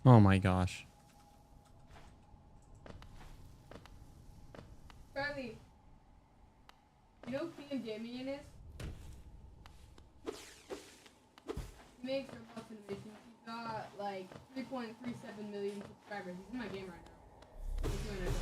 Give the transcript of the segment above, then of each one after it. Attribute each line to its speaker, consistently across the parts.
Speaker 1: Oh my gosh.
Speaker 2: Charlie, you know who King Damien is? He makes robots and missions. He got like like 3.37 million subscribers. He's in my game right now. He's doing it.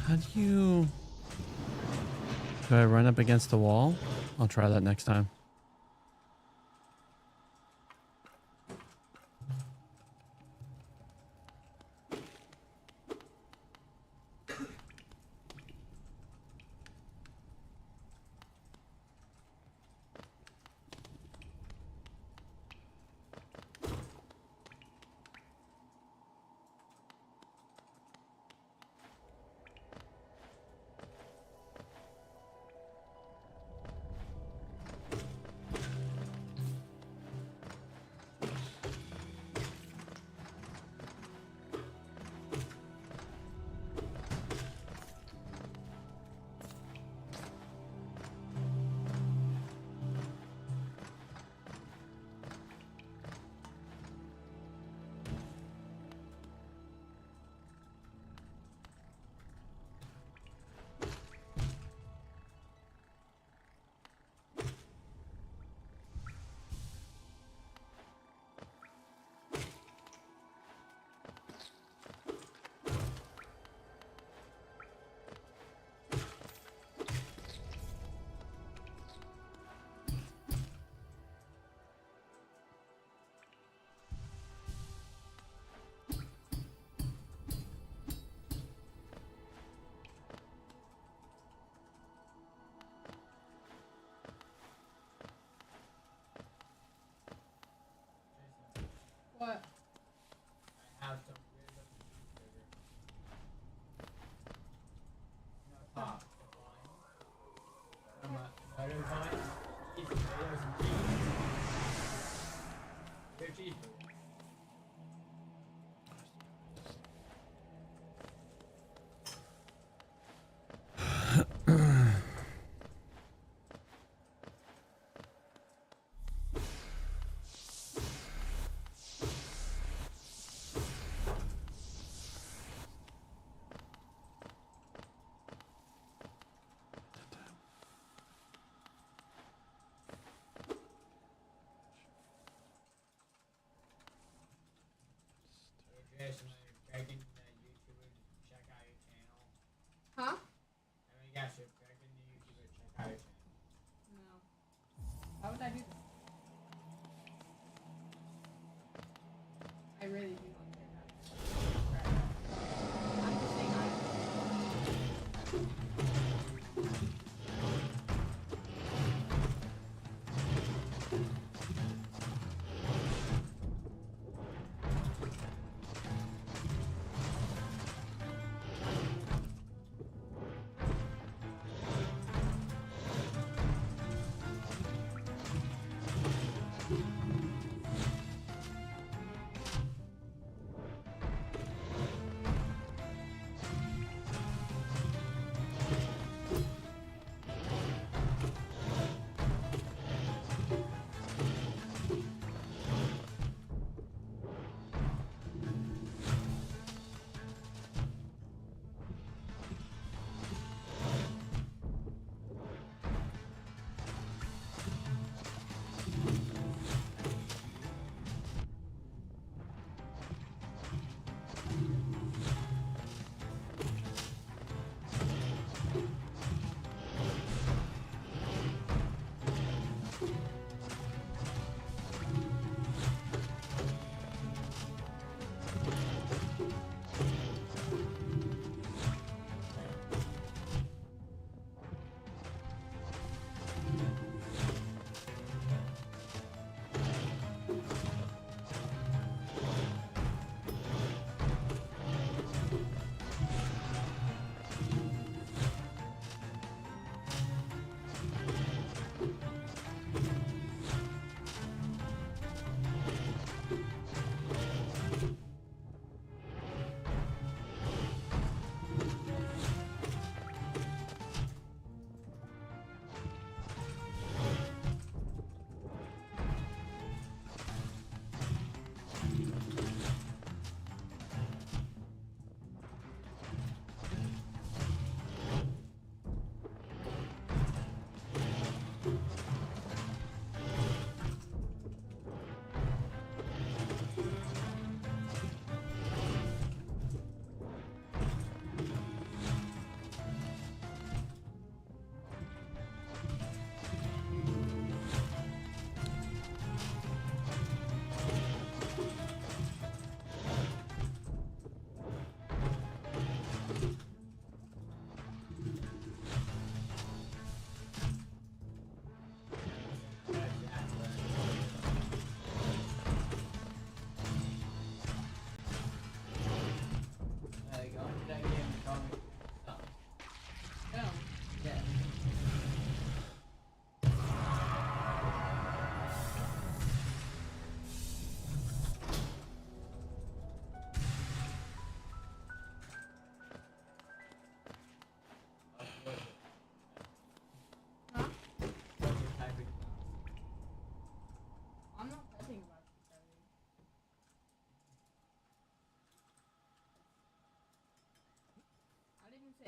Speaker 1: How do you... Do I run up against the wall? I'll try that next time.
Speaker 2: What?
Speaker 3: I have some random sugar. No top. Some butter vine, cheese, potatoes, and cheese. They're cheeseburgers. Jason, I'm begging the YouTubers to check out your channel.
Speaker 2: Huh?
Speaker 3: I mean, yes, you're begging the YouTubers to check out your channel.
Speaker 2: No. Why would I do this? I really do not care that. I'm just saying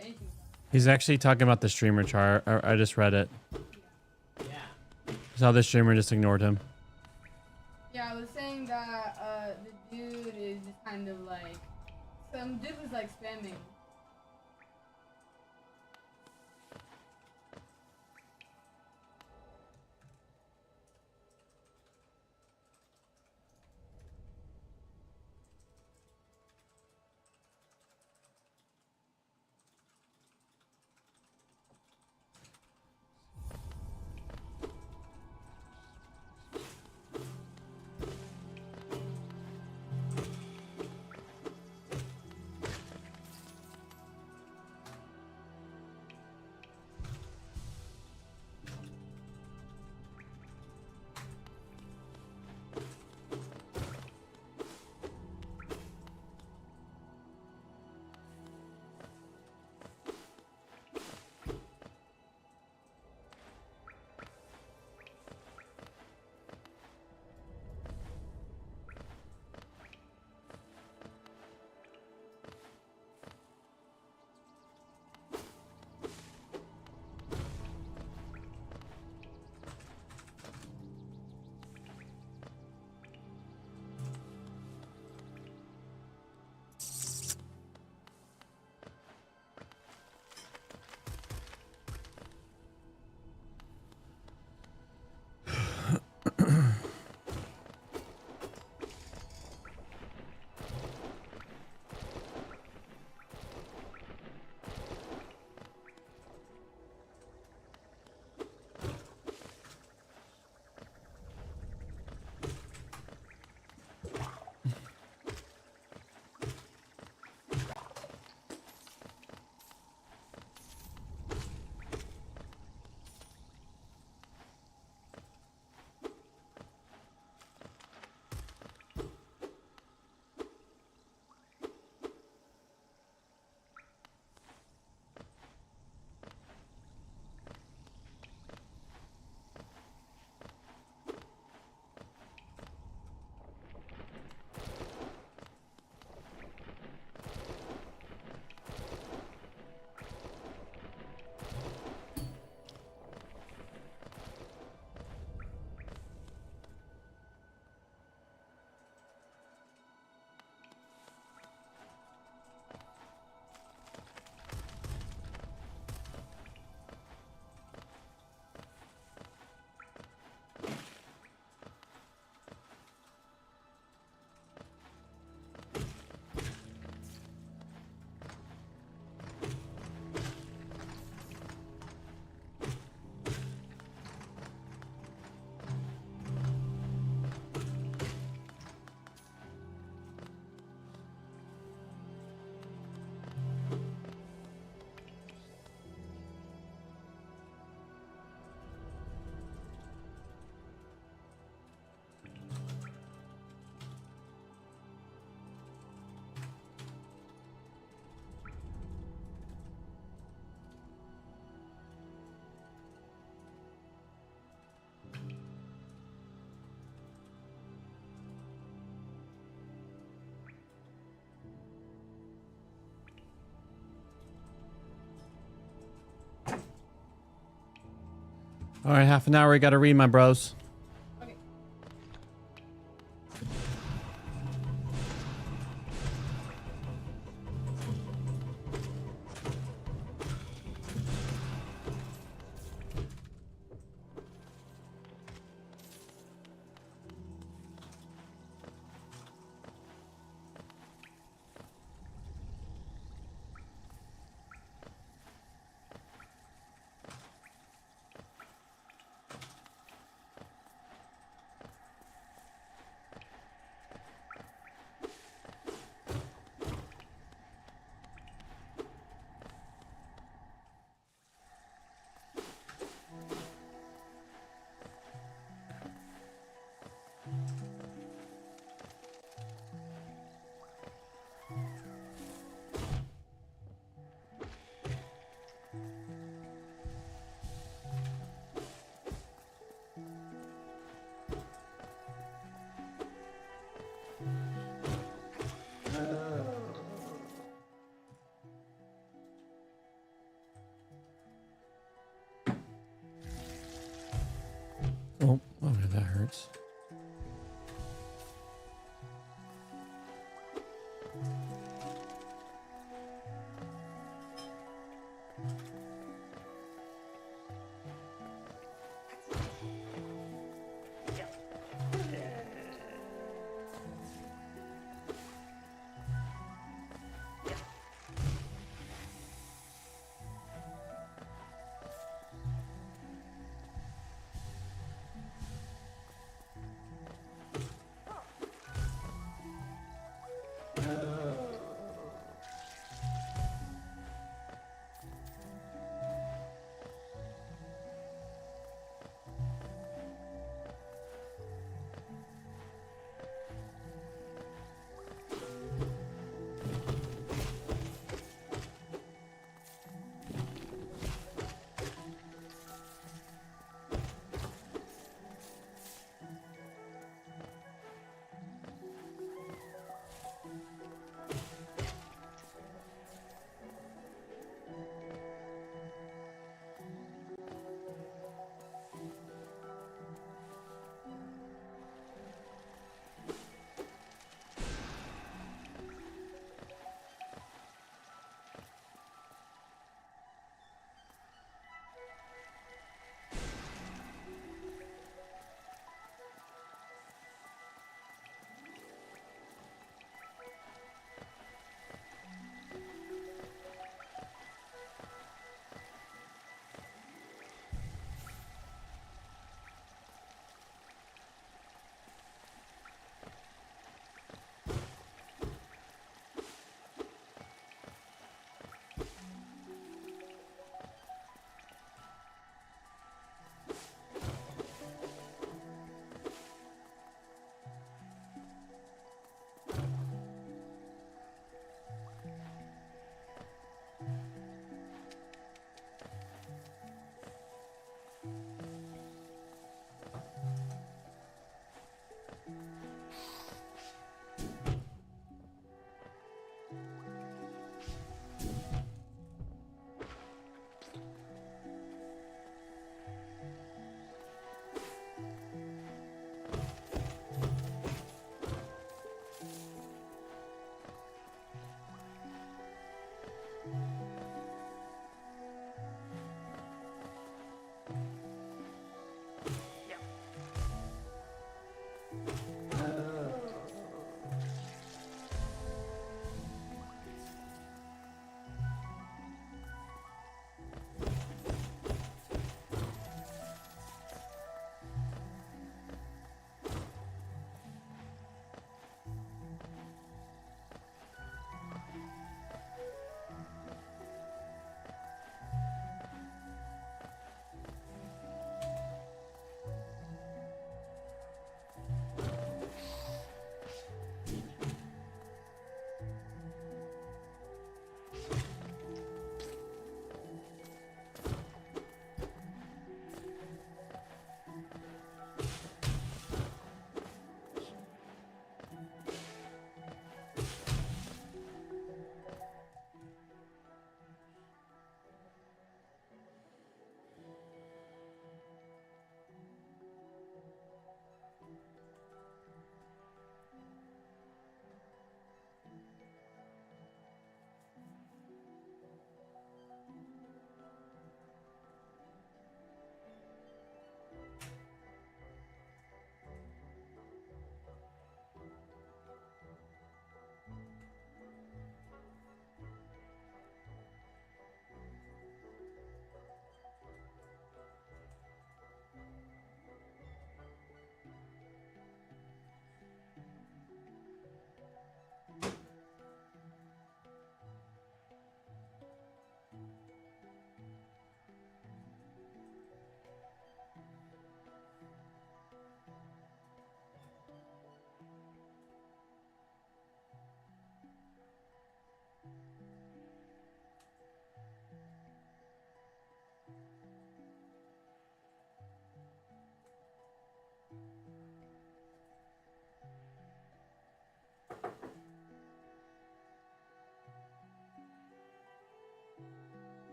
Speaker 2: anything.
Speaker 1: He's actually talking about the streamer chart. I just read it.
Speaker 3: Yeah.
Speaker 1: So the streamer just ignored him.
Speaker 2: Yeah, I was saying that the dude is just kind of like some dude was like spamming.
Speaker 1: All right, half an hour. We got to read, my bros.
Speaker 2: Okay.
Speaker 1: Oh, okay, that hurts.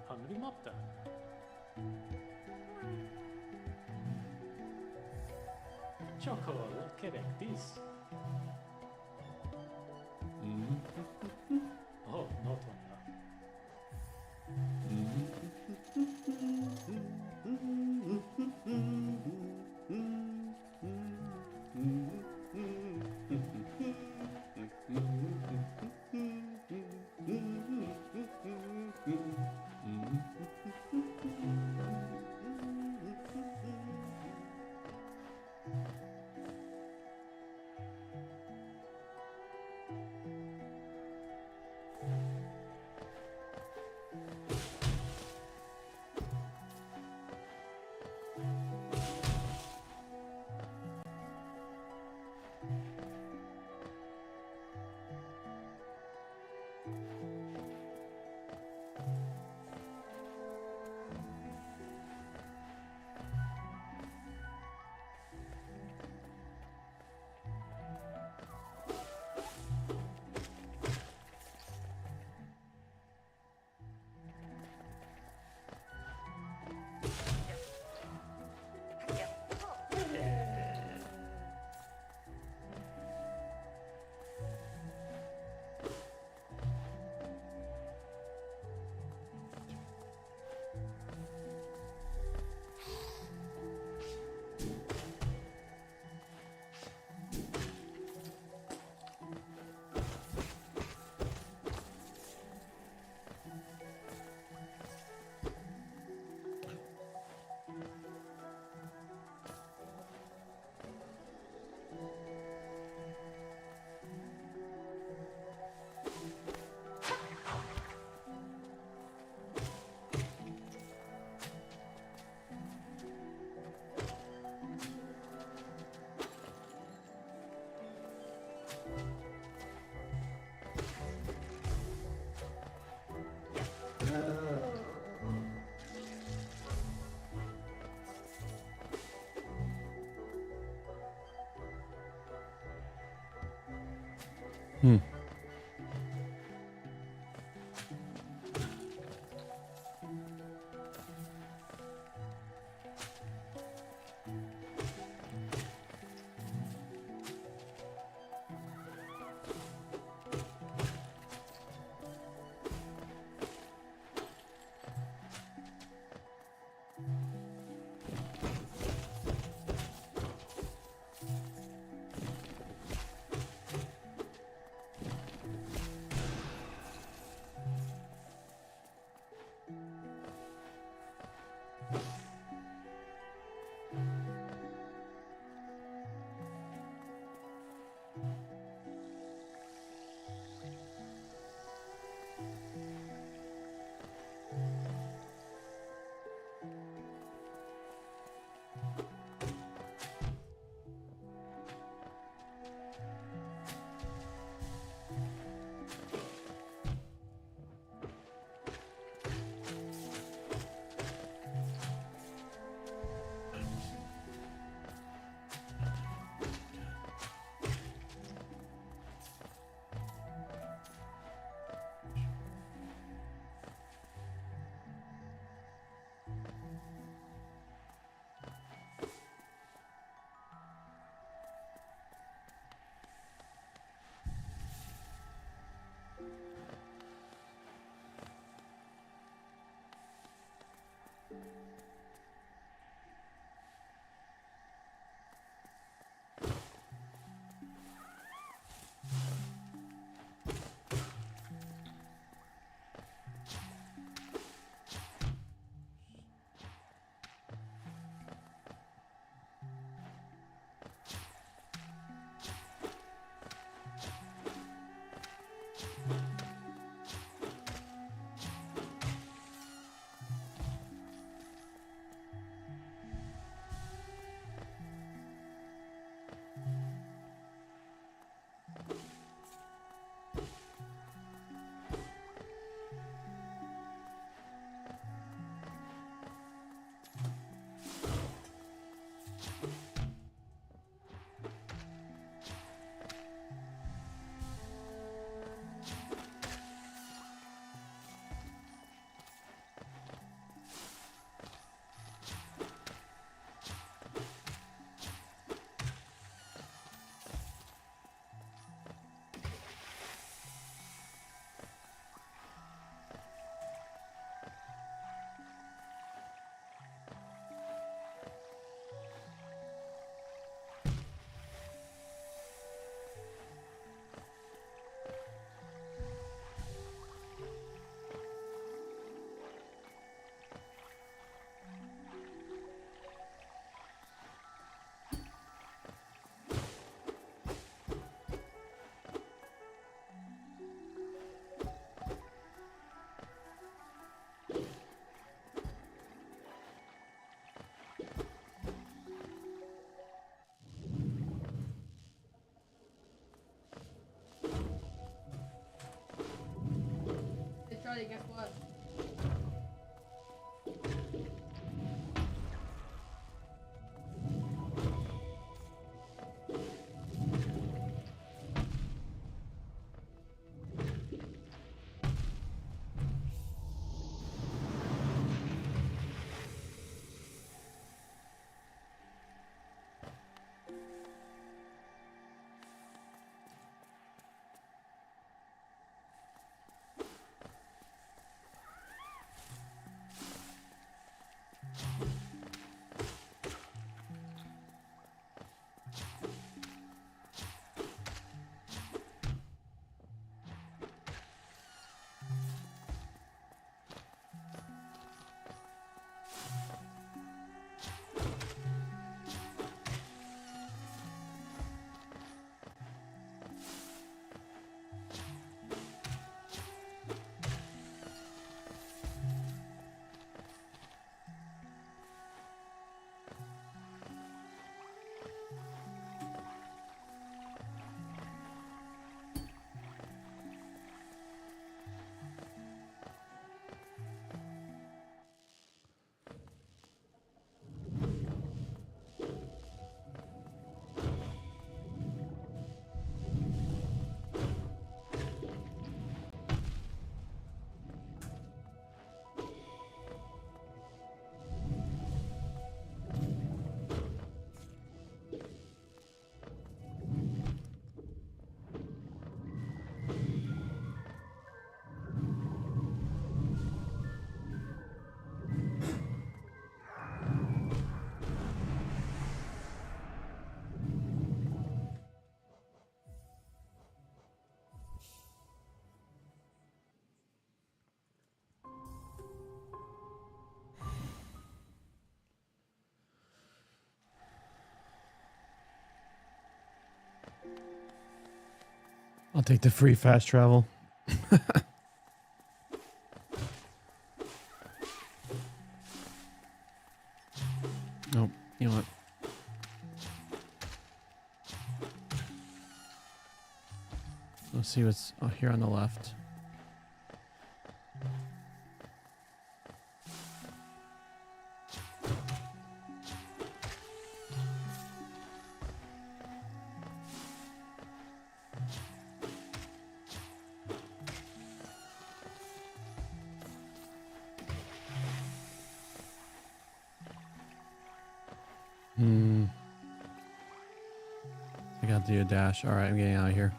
Speaker 3: Hungry Mopta. Csokol, kerektíz. Oh, not vannak.
Speaker 1: Hmm.
Speaker 2: Charlie, guess what?
Speaker 1: I'll take the free fast travel. Nope. You know what? Let's see what's here on the left. I got to do a dash. All right, I'm getting out of here.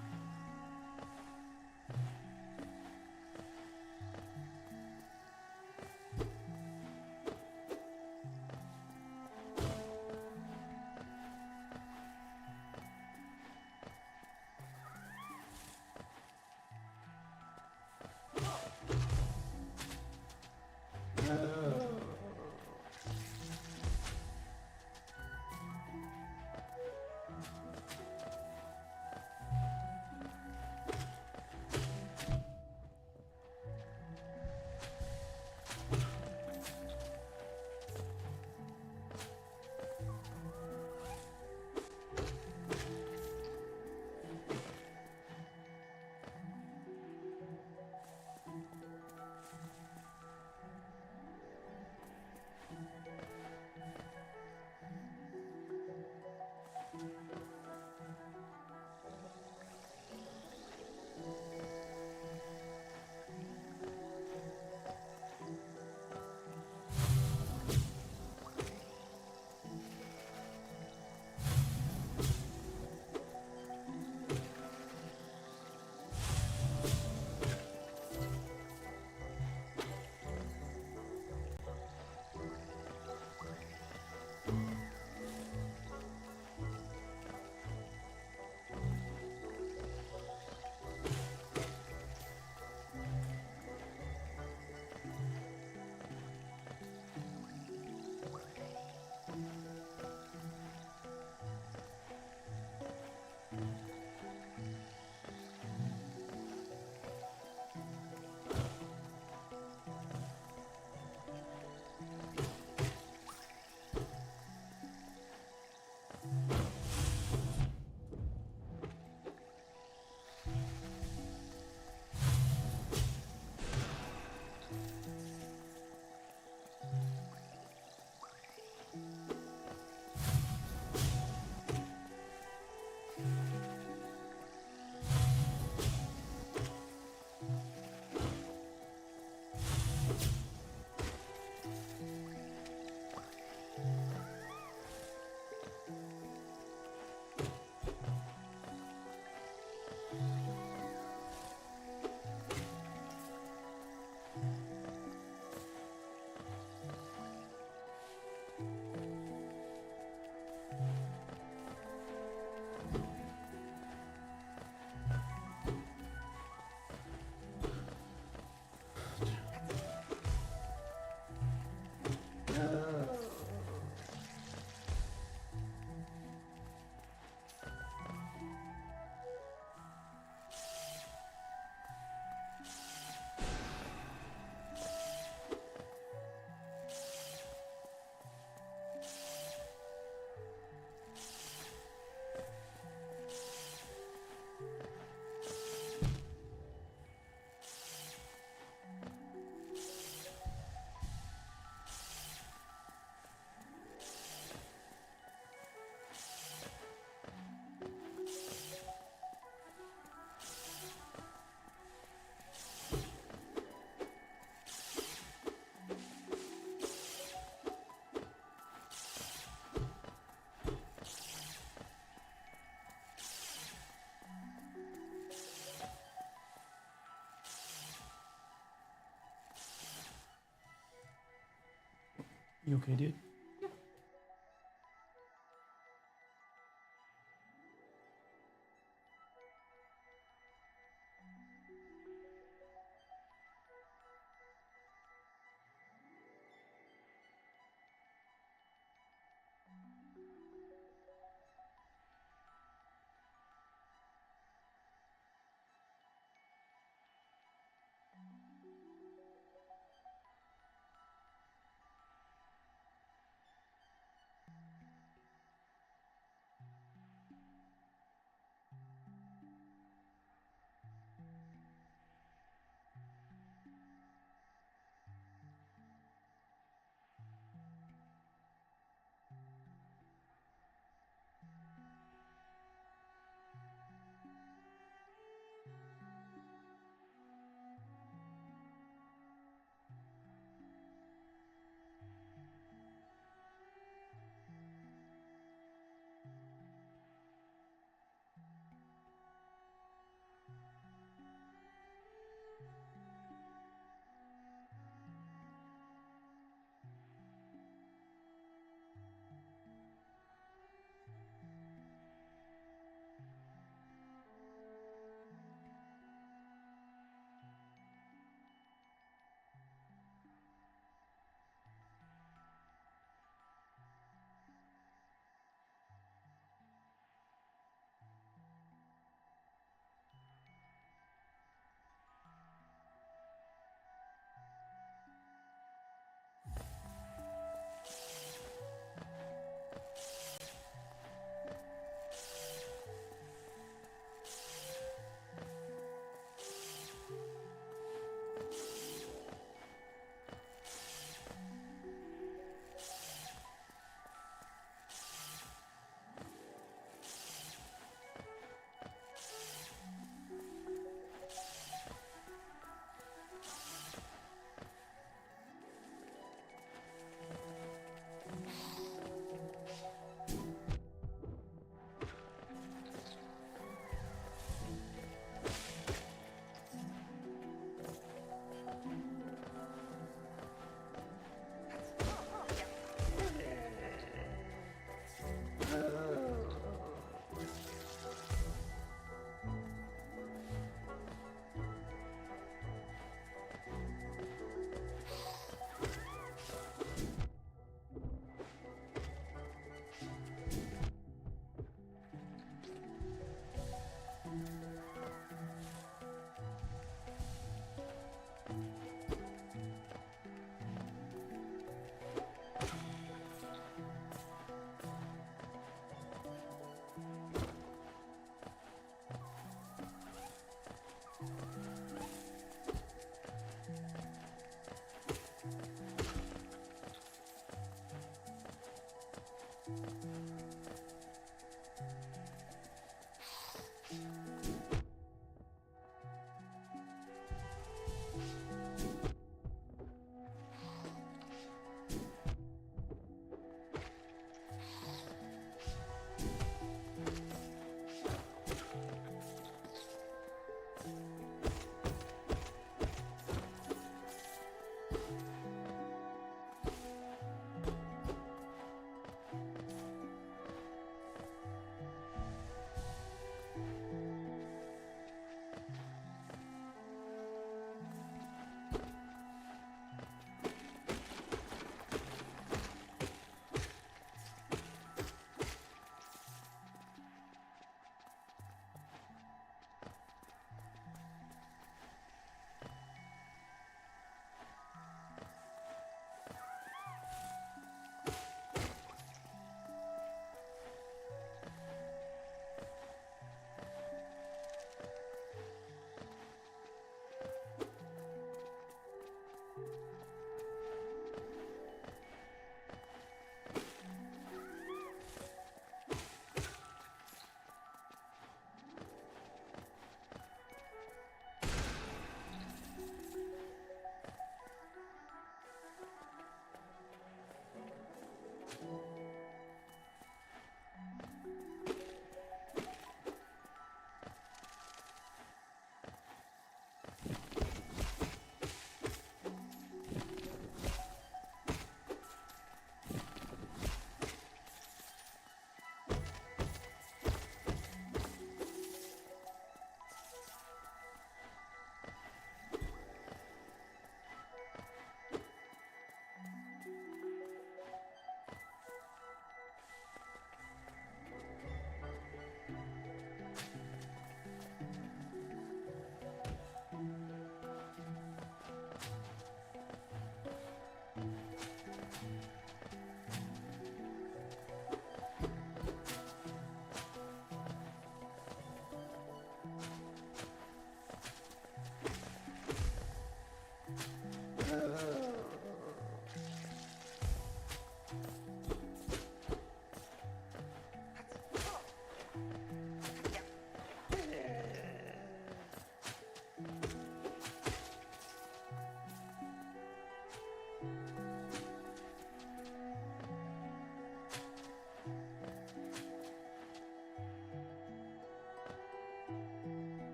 Speaker 1: You okay, dude?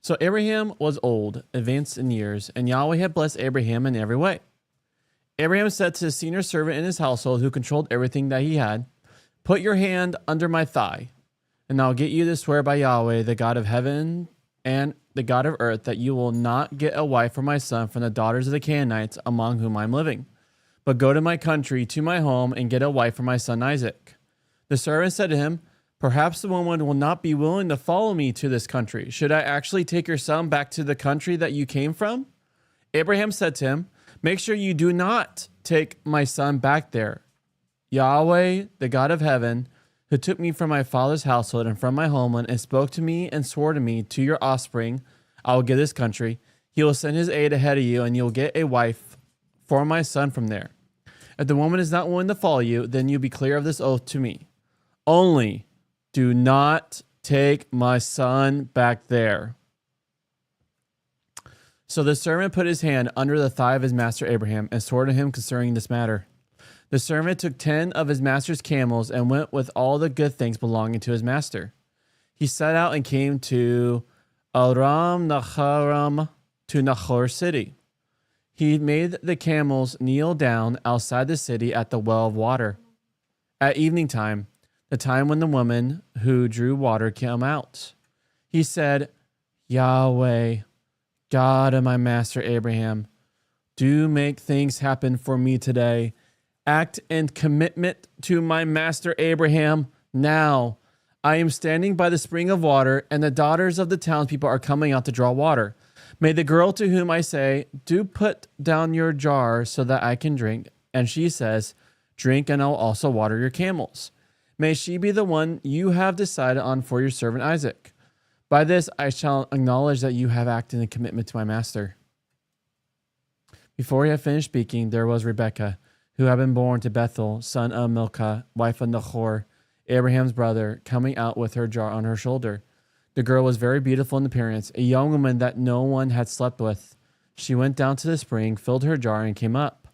Speaker 1: So Abraham was old, advanced in years, and Yahweh had blessed Abraham in every way. Abraham said to the senior servant in his household who controlled everything that he had, "Put your hand under my thigh, and I'll get you to swear by Yahweh, the God of heaven and the God of earth, that you will not get a wife for my son from the daughters of the Canaanites among whom I'm living, but go to my country, to my home, and get a wife for my son Isaac." The servant said to him, "Perhaps the woman will not be willing to follow me to this country. Should I actually take your son back to the country that you came from?" Abraham said to him, "Make sure you do not take my son back there. Yahweh, the God of heaven, who took me from my father's household and from my homeland and spoke to me and swore to me, to your offspring, I will give this country. He will send his aid ahead of you, and you'll get a wife for my son from there. If the woman is not willing to follow you, then you be clear of this oath to me. Only do not take my son back there." So the servant put his hand under the thigh of his master Abraham and swore to him concerning this matter. The servant took 10 of his master's camels and went with all the good things belonging to his master. He set out and came to Aram Naharam, to Nahor city. He made the camels kneel down outside the city at the well of water. At evening time, the time when the woman who drew water came out, he said, "Yahweh, God of my master Abraham, do make things happen for me today. Act in commitment to my master Abraham now. I am standing by the spring of water, and the daughters of the townspeople are coming out to draw water. May the girl to whom I say, 'Do put down your jar so that I can drink,' and she says, 'Drink, and I'll also water your camels,' may she be the one you have decided on for your servant Isaac. By this I shall acknowledge that you have acted in commitment to my master." Before he had finished speaking, there was Rebekah, who had been born to Bethuel, son of Milcah, wife of Nahor, Abraham's brother, coming out with her jar on her shoulder. The girl was very beautiful in appearance, a young woman that no one had slept with. She went down to the spring, filled her jar, and came up.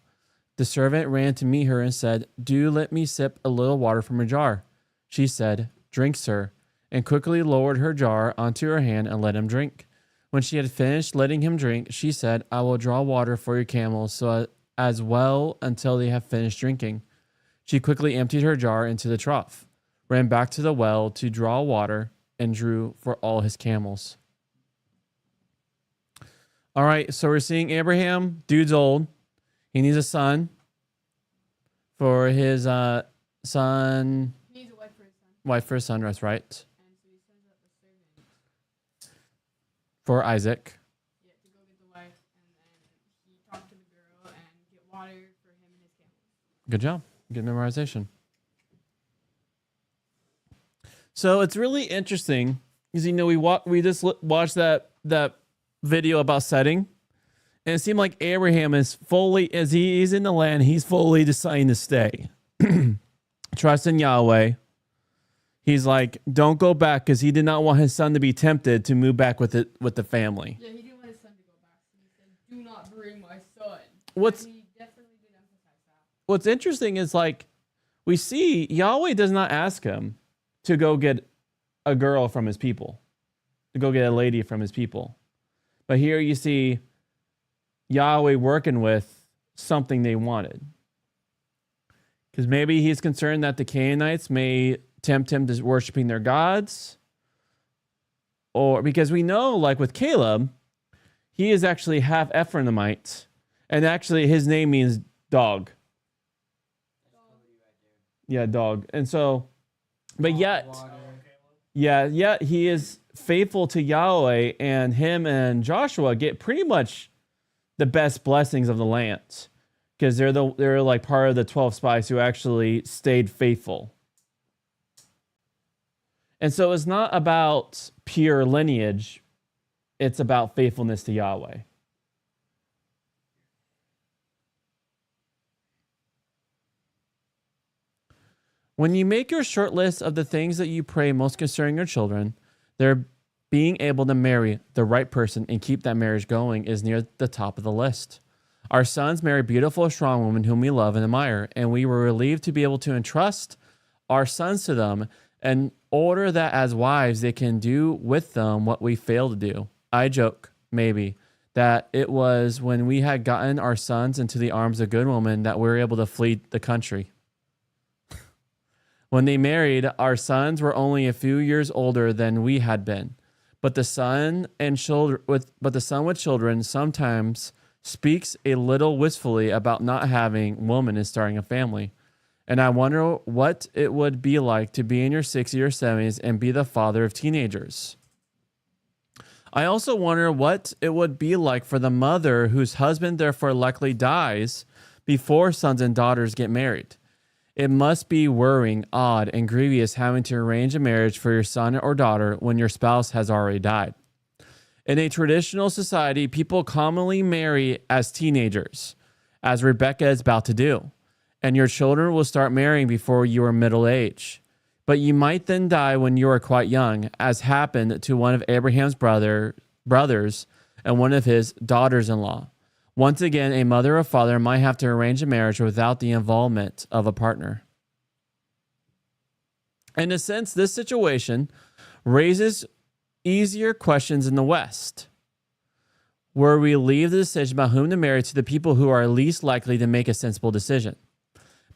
Speaker 1: The servant ran to meet her and said, "Do let me sip a little water from your jar." She said, "Drink, sir," and quickly lowered her jar onto her hand and let him drink. When she had finished letting him drink, she said, "I will draw water for your camels so as well until they have finished drinking." She quickly emptied her jar into the trough, ran back to the well to draw water, and drew for all his camels. All right, so we're seeing Abraham. Dude's old. He needs a son for his son.
Speaker 2: He needs a wife for his son.
Speaker 1: Wife for his son, that's right.
Speaker 2: And so he sends out the servant.
Speaker 1: For Isaac.
Speaker 2: Yeah, to go get the wife, and then he talked to the girl and get water for him and his camels.
Speaker 1: Good job. Good memorization. So it's really interesting because we just watched that video about setting, and it seemed like Abraham is fully, as he's in the land, he's fully deciding to stay. Trust in Yahweh. He's like, don't go back, because he did not want his son to be tempted to move back with the family.
Speaker 2: Yeah, he didn't want his son to go back. So he said, "Do not bring my son."
Speaker 1: What's
Speaker 2: And he definitely did emphasize that.
Speaker 1: What's interesting is, like, we see Yahweh does not ask him to go get a girl from his people, to go get a lady from his people. But here you see Yahweh working with something they wanted. Because maybe he's concerned that the Canaanites may tempt him to worshiping their gods. Or because we know, like with Caleb, he is actually half Ephraimite. And actually his name means dog. Yeah, dog. And so, but yet, yet he is faithful to Yahweh, and him and Joshua get pretty much the best blessings of the land, because they're like part of the 12 spies who actually stayed faithful. And so it's not about pure lineage, it's about faithfulness to Yahweh. When you make your short list of the things that you pray most concerning your children, they're being able to marry the right person and keep that marriage going is near the top of the list. Our sons marry beautiful, strong women whom we love and admire, and we were relieved to be able to entrust our sons to them in order that as wives they can do with them what we fail to do. I joke, maybe, that it was when we had gotten our sons into the arms of a good woman that we were able to flee the country. When they married, our sons were only a few years older than we had been. But the son with children sometimes speaks a little wistfully about not having woman and starting a family. And I wonder what it would be like to be in your 60s or 70s and be the father of teenagers. I also wonder what it would be like for the mother whose husband therefore likely dies before sons and daughters get married. It must be worrying, odd, and grievous having to arrange a marriage for your son or daughter when your spouse has already died. In a traditional society, people commonly marry as teenagers, as Rebecca is about to do, and your children will start marrying before you are middle age. But you might then die when you are quite young, as happened to one of Abraham's brothers and one of his daughters-in-law. Once again, a mother or father might have to arrange a marriage without the involvement of a partner. In a sense, this situation raises easier questions in the West, where we leave the decision about whom to marry to the people who are least likely to make a sensible decision.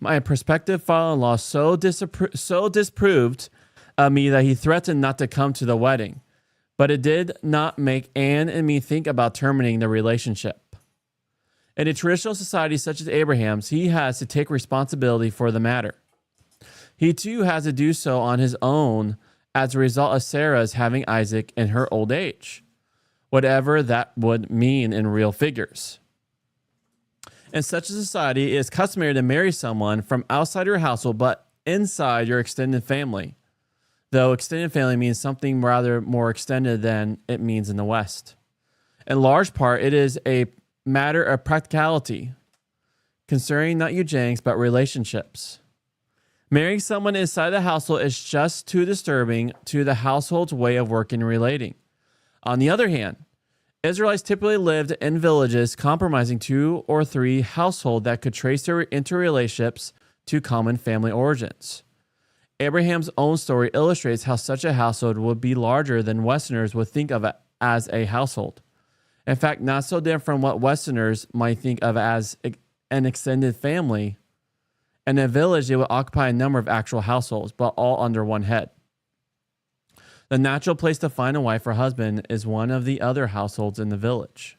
Speaker 1: My prospective father-in-law so disapproved of me that he threatened not to come to the wedding, but it did not make Anne and me think about terminating the relationship. In a traditional society such as Abraham's, he has to take responsibility for the matter. He too has to do so on his own as a result of Sarah's having Isaac in her old age, whatever that would mean in real figures. In such a society, it is customary to marry someone from outside your household but inside your extended family, though extended family means something rather more extended than it means in the West. In large part, it is a matter of practicality, concerning not eugenics but relationships. Marrying someone inside the household is just too disturbing to the household's way of working and relating. On the other hand, Israelites typically lived in villages comprising 2 or 3 households that could trace their interrelationships to common family origins. Abraham's own story illustrates how such a household would be larger than Westerners would think of it as a household. In fact, not so different from what Westerners might think of as an extended family. In a village, they would occupy a number of actual households, but all under one head. The natural place to find a wife or husband is one of the other households in the village.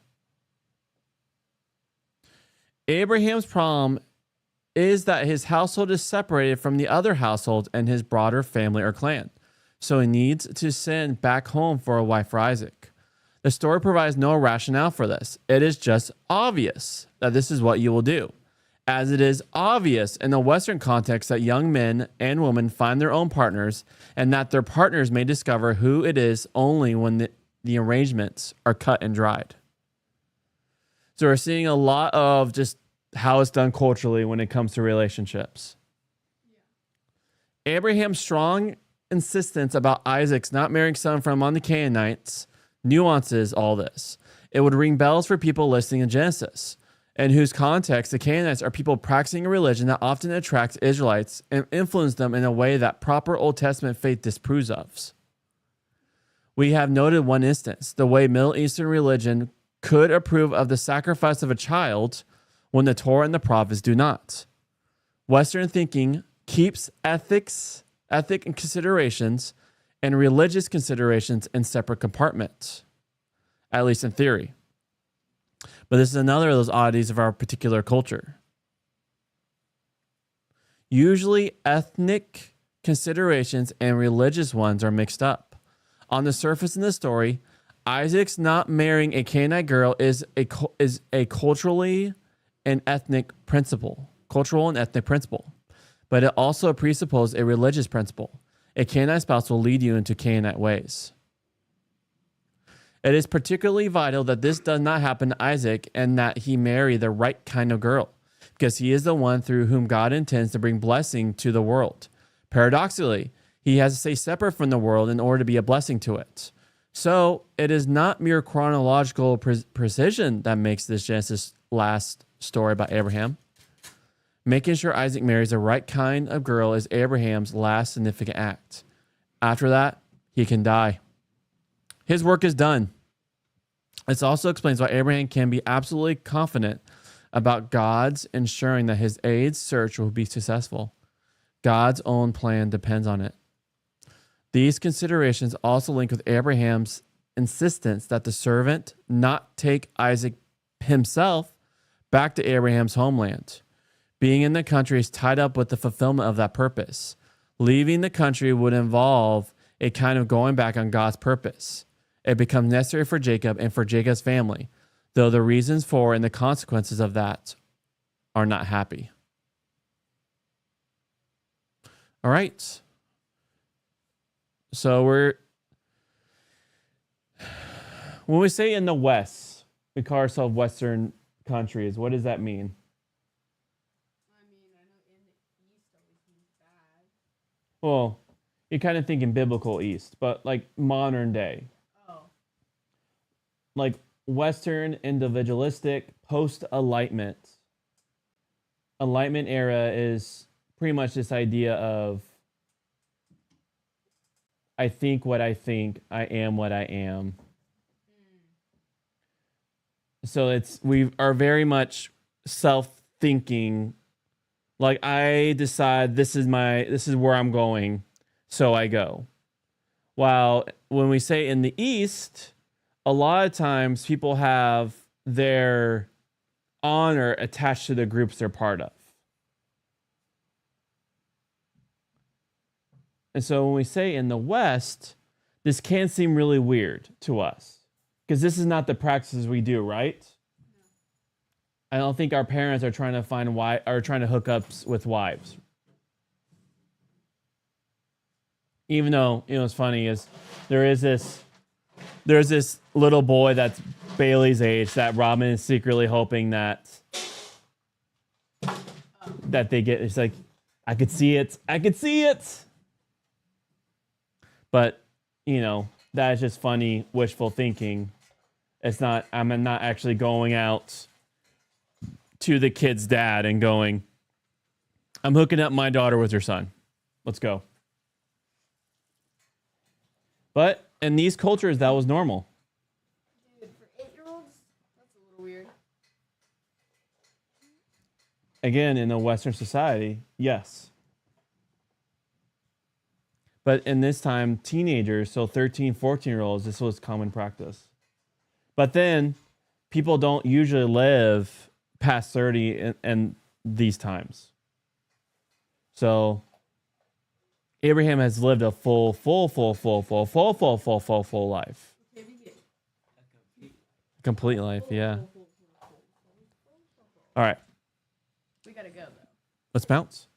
Speaker 1: Abraham's problem is that his household is separated from the other households and his broader family or clan, so he needs to send back home for a wife for Isaac. The story provides no rationale for this. It is just obvious that this is what you will do, as it is obvious in the Western context that young men and women find their own partners and that their partners may discover who it is only when the arrangements are cut and dried. So we're seeing a lot of just how it's done culturally when it comes to relationships. Yeah. Abraham's strong insistence about Isaac's not marrying someone from among the Canaanites nuances all this. It would ring bells for people listening in Genesis, in whose context the Canaanites are people practicing a religion that often attracts Israelites and influence them in a way that proper Old Testament faith disapproves of. We have noted one instance, the way Middle Eastern religion could approve of the sacrifice of a child when the Torah and the prophets do not. Western thinking keeps ethic considerations and religious considerations in separate compartments, at least in theory. But this is another of those oddities of our particular culture. Usually, ethnic considerations and religious ones are mixed up. On the surface in the story, Isaac's not marrying a Canaanite girl is a cultural and ethnic principle, but it also presupposes a religious principle. A Canaanite spouse will lead you into Canaanite ways. It is particularly vital that this does not happen to Isaac and that he marry the right kind of girl, because he is the one through whom God intends to bring blessing to the world. Paradoxically, he has to stay separate from the world in order to be a blessing to it. So it is not mere chronological precision that makes this Genesis last story about Abraham. Making sure Isaac marries the right kind of girl is Abraham's last significant act. After that, he can die. His work is done. This also explains why Abraham can be absolutely confident about God's ensuring that his aid's search will be successful. God's own plan depends on it. These considerations also link with Abraham's insistence that the servant not take Isaac himself back to Abraham's homeland. Being in the country is tied up with the fulfillment of that purpose. Leaving the country would involve a kind of going back on God's purpose. It becomes necessary for Jacob and for Jacob's family, though the reasons for and the consequences of that are not happy. All right. So when we say in the West, we call ourselves Western countries. What does that mean?
Speaker 2: I mean, I know in the East always means bad.
Speaker 1: Well, you're kind of thinking biblical East, but like modern day.
Speaker 2: Oh.
Speaker 1: Like Western, individualistic, post-Enlightenment. Enlightenment era is pretty much this idea of I think what I think, I am what I am. So we are very much self-thinking. Like I decide this is where I'm going, so I go. While when we say in the East, a lot of times people have their honor attached to the groups they're part of. And so when we say in the West, this can seem really weird to us because this is not the practices we do, right? I don't think our parents are trying to trying to hook up with wives. Even though, what's funny is there's this little boy that's Bailey's age that Robin is secretly hoping that they get. It's like, I could see it. But, that is just funny, wishful thinking. I'm not actually going out to the kid's dad and going, I'm hooking up my daughter with your son. Let's go. But in these cultures, that was normal.
Speaker 2: Dude, for 8-year-olds, that's a little weird.
Speaker 1: Again, in a Western society, yes. But in this time, teenagers, so 13, 14-year-olds, this was common practice. But then people don't usually live past 30 in these times. So Abraham has lived a full life. Complete life, yeah. All right.
Speaker 2: We gotta go, though.
Speaker 1: Let's bounce.